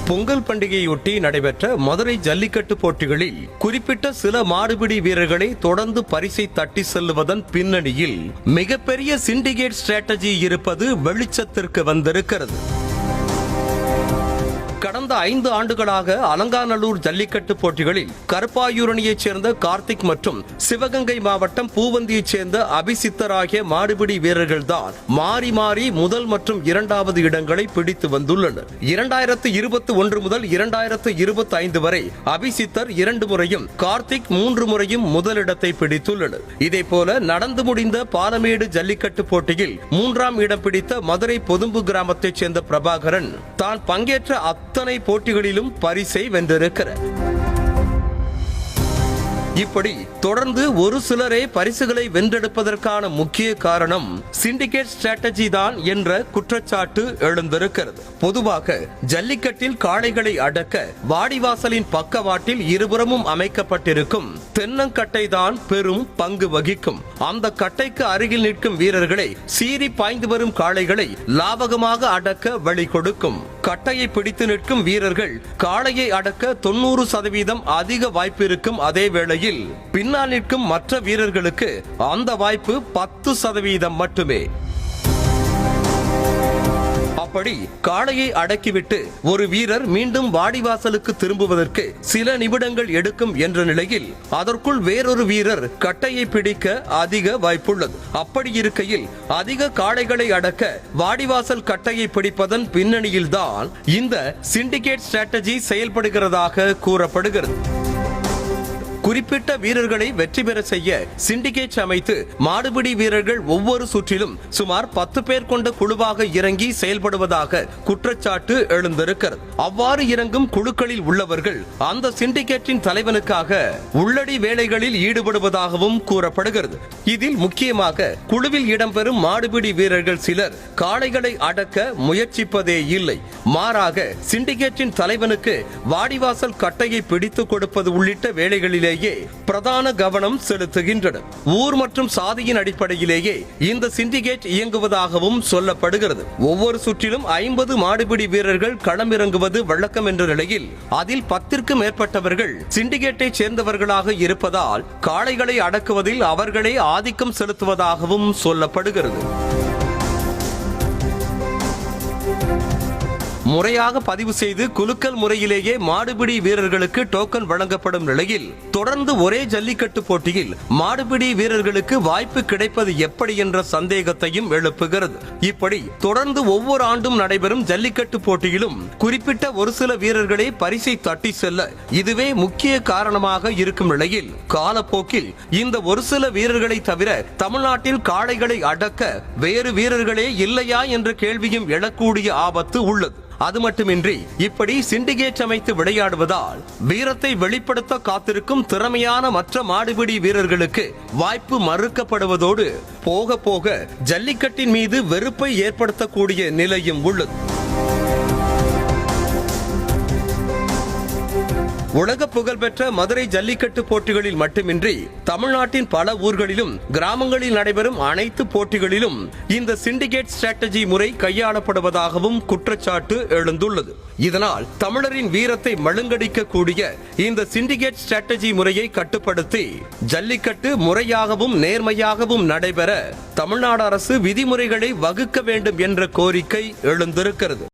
பொங்கல் பண்டிகையொட்டி நடைபெற்ற மதுரை ஜல்லிக்கட்டு போட்டிகளில் குறிப்பிட்ட சில மாடுபிடி வீரர்களை தொடர்ந்து பரிசை தட்டி செல்லுவதன் பின்னணியில் மிகப்பெரிய சிண்டிகேட் ஸ்ட்ராட்டஜி இருப்பது வெளிச்சத்திற்கு வந்திருக்கிறது. கடந்த 5 ஆண்டுகளாக அலங்காநல்லூர் ஜல்லிக்கட்டு போட்டிகளில் கருப்பாயூரணியைச் சேர்ந்த கார்த்திக் மற்றும் சிவகங்கை மாவட்டம் பூவந்தியைச் சேர்ந்த அபிசித்தர் ஆகிய மாடுபிடி வீரர்கள்தான் மாறி மாறி முதல் மற்றும் 2வது இடங்களை பிடித்து வந்துள்ளனர். 2021 முதல் 2025 வரை அபிசித்தர் 2 முறையும் கார்த்திக் 3 முறையும் முதலிடத்தை பிடித்துள்ளனர். இதேபோல நடந்து முடிந்த பாலமேடு ஜல்லிக்கட்டு போட்டியில் 3ஆம் இடம் பிடித்த மதுரை பொதும்பு கிராமத்தைச் சேர்ந்த பிரபாகரன் தான் பங்கேற்ற அத்தனை போட்டிகளிலும் பரிசை வென்றிருக்கிறார். இப்படி தொடர்ந்து ஒரு சிலரே பரிசுகளை வென்றெடுப்பதற்கான முக்கிய காரணம் சிண்டிகேட் ஸ்ட்ராட்டஜி தான் என்ற குற்றச்சாட்டு எழுந்திருக்கிறது. பொதுவாக ஜல்லிக்கட்டில் காளைகளை அடக்க வாடிவாசலின் பக்கவாட்டில் இருபுறமும் அமைக்கப்பட்டிருக்கும் தென்னங்கட்டை தான் பெரும் பங்கு வகிக்கும். அந்த கட்டைக்கு அருகில் நிற்கும் வீரர்களை சீறி பாய்ந்து வரும் காளைகளை லாபகமாக அடக்க வழி கொடுக்கும். கட்டையை பிடித்து நிற்கும் வீரர்கள் காளையை அடக்க 90% அதிக வாய்ப்பு இருக்கும். அதே வேளையில் பின்னால் நிற்கும் மற்ற வீரர்களுக்கு அந்த வாய்ப்பு 10% மட்டுமே. அப்படி காளையை அடக்கிவிட்டு ஒரு வீரர் மீண்டும் வாடிவாசலுக்கு திரும்புவதற்கு சில நிமிடங்கள் எடுக்கும் என்ற நிலையில் அதற்குள் வேறொரு வீரர் கட்டையை பிடிக்க அதிக வாய்ப்புள்ளது. அப்படி இருக்கையில் அதிக காளைகளை அடக்க வாடிவாசல் கட்டையை பிடிப்பதன் பின்னணியில்தான் இந்த சிண்டிகேட் ஸ்ட்ராட்டஜி செயல்படுகிறதாக கூறப்படுகிறது. குறிப்பிட்ட வீரர்களை வெற்றி பெற செய்ய சிண்டிகேட் அமைத்து மாடுபிடி வீரர்கள் ஒவ்வொரு சுற்றிலும் சுமார் 10 பேர் கொண்ட குழுவாக இறங்கி செயல்படுவதாக குற்றச்சாட்டு எழுந்திருக்கிறது. அவ்வாறு இறங்கும் குழுக்களில் உள்ளவர்கள் அந்த சிண்டிகேட்டின் தலைவனுக்காக உள்ளடி வேலைகளில் ஈடுபடுவதாகவும் கூறப்படுகிறது. இதில் முக்கியமாக குழுவில் இடம்பெறும் மாடுபிடி வீரர்கள் சிலர் காளைகளை அடக்க முயற்சிப்பதே இல்லை. மாறாக சிண்டிகேட்டின் தலைவனுக்கு வாடிவாசல் கட்டையை பிடித்துக் கொடுப்பது உள்ளிட்ட வேலைகளிலே பிரதான கவனம் செலுத்துகின்றனர். ஊர் மற்றும் சாதியின் அடிப்படையிலேயே இந்த சிண்டிகேட் இயங்குவதாகவும் சொல்லப்படுகிறது. ஒவ்வொரு சுற்றிலும் 50 மாடுபிடி வீரர்கள் களமிறங்குவது வழக்கம் என்ற நிலையில் அதில் 10க்கும் மேற்பட்டவர்கள் சிண்டிகேட்டை சேர்ந்தவர்களாக இருப்பதால் காளைகளை அடக்குவதில் அவர்களே ஆதிக்கம் செலுத்துவதாகவும் சொல்லப்படுகிறது. முறையாக பதிவு செய்து குலுக்கல் முறையிலேயே மாடுபிடி வீரர்களுக்கு டோக்கன் வழங்கப்படும் நிலையில் தொடர்ந்து ஒரே ஜல்லிக்கட்டு போட்டியில் மாடுபிடி வீரர்களுக்கு வாய்ப்பு கிடைப்பது எப்படி என்ற சந்தேகத்தையும் எழுப்புகிறது. இப்படி தொடர்ந்து ஒவ்வொரு ஆண்டும் நடைபெறும் ஜல்லிக்கட்டு போட்டியிலும் குறிப்பிட்ட ஒரு சில வீரர்களே பரிசை தட்டி செல்ல இதுவே முக்கிய காரணமாக இருக்கும் நிலையில் காலப்போக்கில் இந்த ஒரு சில வீரர்களை தவிர தமிழ்நாட்டில் காளைகளை அடக்க வேறு வீரர்களே இல்லையா என்ற கேள்வியும் எழக்கூடிய ஆபத்து உள்ளது. அது மட்டுமின்றி இப்படி சிண்டிகேட் அமைத்து விளையாடுவதால் வீரத்தை வெளிப்படுத்த காத்திருக்கும் திறமையான மற்ற மாடுபிடி வீரர்களுக்கு வாய்ப்பு மறுக்கப்படுவதோடு போக போக ஜல்லிக்கட்டின் மீது வெறுப்பை ஏற்படுத்தக்கூடிய நிலையும் உள்ளது. உலக புகழ்பெற்ற மதுரை ஜல்லிக்கட்டு போட்டிகளில் மட்டுமின்றி தமிழ்நாட்டின் பல ஊர்களிலும் கிராமங்களில் நடைபெறும் அனைத்து போட்டிகளிலும் இந்த சிண்டிகேட் ஸ்ட்ராட்டஜி முறை கையாளப்படுவதாகவும் குற்றச்சாட்டு எழுந்துள்ளது. இதனால் தமிழரின் வீரத்தை மழுங்கடிக்கக்கூடிய இந்த சிண்டிகேட் ஸ்ட்ராட்டஜி முறையை கட்டுப்படுத்தி ஜல்லிக்கட்டு முறையாகவும் நேர்மையாகவும் நடைபெற தமிழ்நாடு அரசு விதிமுறைகளை வகுக்க வேண்டும் என்ற கோரிக்கை எழுந்திருக்கிறது.